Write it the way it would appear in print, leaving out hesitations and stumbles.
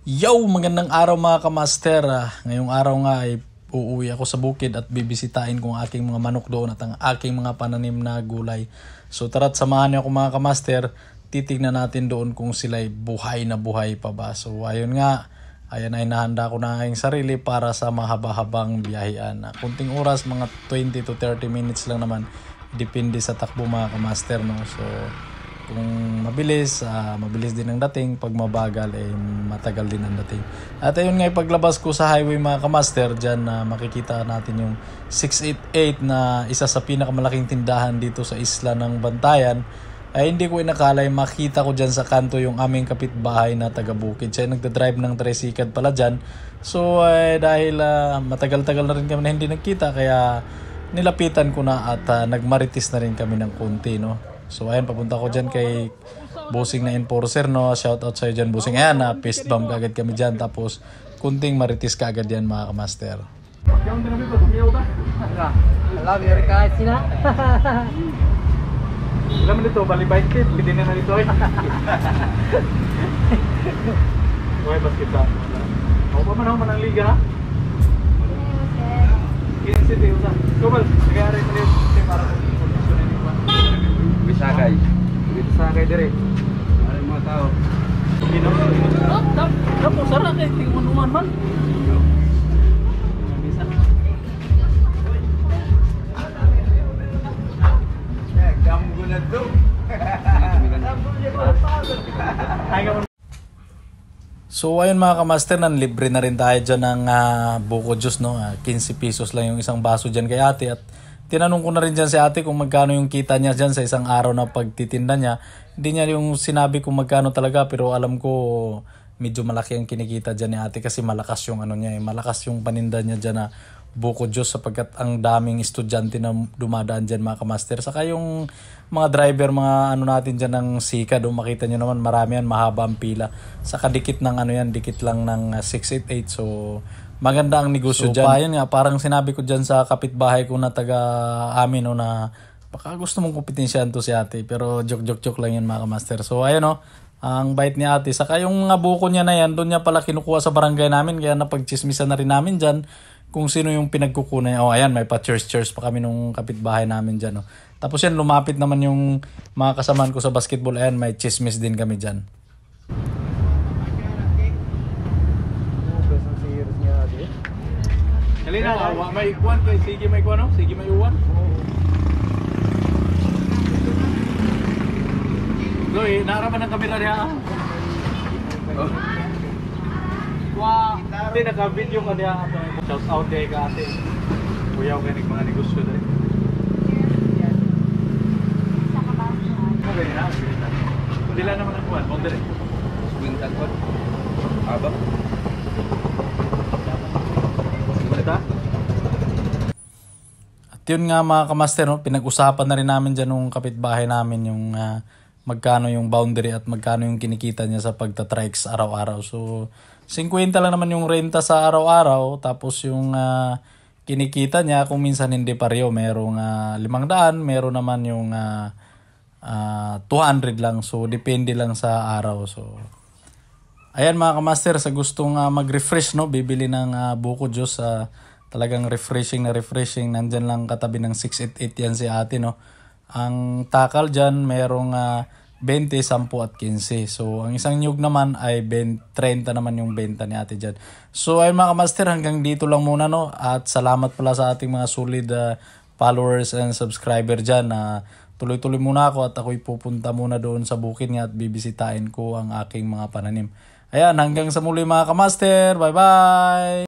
Yo! Magandang araw mga kamaster. Ngayong araw nga ay uuwi ako sa bukid at bibisitahin ko ang aking mga manok doon at ang aking mga pananim na gulay. So tara't samahan niyo ako mga kamaster. Titignan natin doon kung sila'y buhay na buhay pa ba. So ayun nga, ayan ay nahanda ko na aking sarili para sa mahaba-habang biyahean. Kunting oras, mga 20 to 30 minutes lang naman. Depende sa takbo mga kamaster, no? So kung mabilis, mabilis din ang dating. Pag mabagal, matagal din ang dating. At ayun nga, paglabas ko sa highway mga kamaster, dyan makikita natin yung 688 na isa sa pinakamalaking tindahan dito sa isla ng Bantayan. Ay hindi ko inakalay makita ko dyan sa kanto yung aming kapitbahay na taga-bukid. Siya nagdadrive ng tricycle pala dyan. So dahil matagal-tagal na rin kami na hindi nagkita, kaya nilapitan ko na at nagmaritis na rin kami ng konti, no? So ayan, papunta ko dyan kay Bossing na enforcer, no? Shoutout sa'yo dyan, Bossing. Ayan, fist bump kagad kami dyan. Tapos kunting maritis kagad yan mga kamaster. Alam, yun kahit sila. Alam mo dito, balibay tip, hindi na dito eh. Okay, basket ba? Ako pa man ako manang liga ha? City, usa. Kubal, nag-aaray pa rin para kung kondisyonin yung ba? Bisagay. Bisagay dire. Ano yung mga tao? Ginom. Tapos sarap kay tingman man. Gamgo na to. So ayun mga kamaster, libre na rin tayo dyan ng buko juice, no? 15 pesos lang yung isang baso dyan kay ate. At tinanong ko na rin dyan si ate kung magkano yung kita niya dyan sa isang araw na pagtitinda niya. Hindi niya yung sinabi kung magkano talaga, pero alam ko medyo malaki ang kinikita dyan ni ate kasi malakas yung ano niya, malakas yung paninda niya dyan na buko juice sapagkat ang daming estudyante na dumadaan dyan mga kamaster. Saka yung mga driver, mga ano natin dyan ng Sika, doon makita nyo naman marami yan, mahaba ang pila. Saka dikit ng ano yan, dikit lang ng 688. So maganda ang negosyo dyan. So ayun nga, parang sinabi ko dyan sa kapitbahay ko na taga amin, no, na baka gusto mong kompetensyahan to si ate. Pero joke lang yan mga kamaster. So ayun, no, ang bait ni ate. Saka yung mga buko niya na yan, doon niya pala kinukuha sa barangay namin. Kaya napagchismisan na rin namin dyan kung sino yung pinagkukunan. Oh, ayan, may pa-church pa kami nung kapitbahay namin dyan. Oh. Tapos yan, lumapit naman yung mga kasamaan ko sa basketball. Ayan, may chismis din kami dyan. Kalina, may ikuan kay sige may ikuan, no? Sige may uwan. Loy, naraman ang kamera niya. Oh. Wow, hindi naka-video ka niya. Shout out day ka ate. Kuya ko kanig mga negosyo dahil. Hindi lang naman ang kuwan. Huwag dali. Swing tagpon. Abang. Ito? At yun nga mga kamaster, no? Pinag-usapan na rin namin dyan nung kapitbahay namin yung magkano yung boundary at magkano yung kinikita niya sa pagtatrikes araw-araw. So 50 lang naman yung renta sa araw-araw, tapos yung kinikita niya kung minsan hindi pareho, merong 500, meron naman yung 200 lang. So depende lang sa araw. So ayan mga kamaster, sa gustong mag-refresh, no, bibili ng buko juice, talagang refreshing na refreshing. Nandyan lang katabi ng 688 yan si ate, no. Ang takal dyan merong 20, 10 at 15. So ang isang nyug naman ay 30 naman yung benta ni ate dyan. So ay mga kamaster, hanggang dito lang muna, no. At salamat pala sa ating mga solid followers and subscriber dyan. Tuloy-tuloy muna ako at ako'y pupunta muna doon sa bukid nga at bibisitahin ko ang aking mga pananim. Ayan, hanggang sa muli mga kamaster. Bye-bye!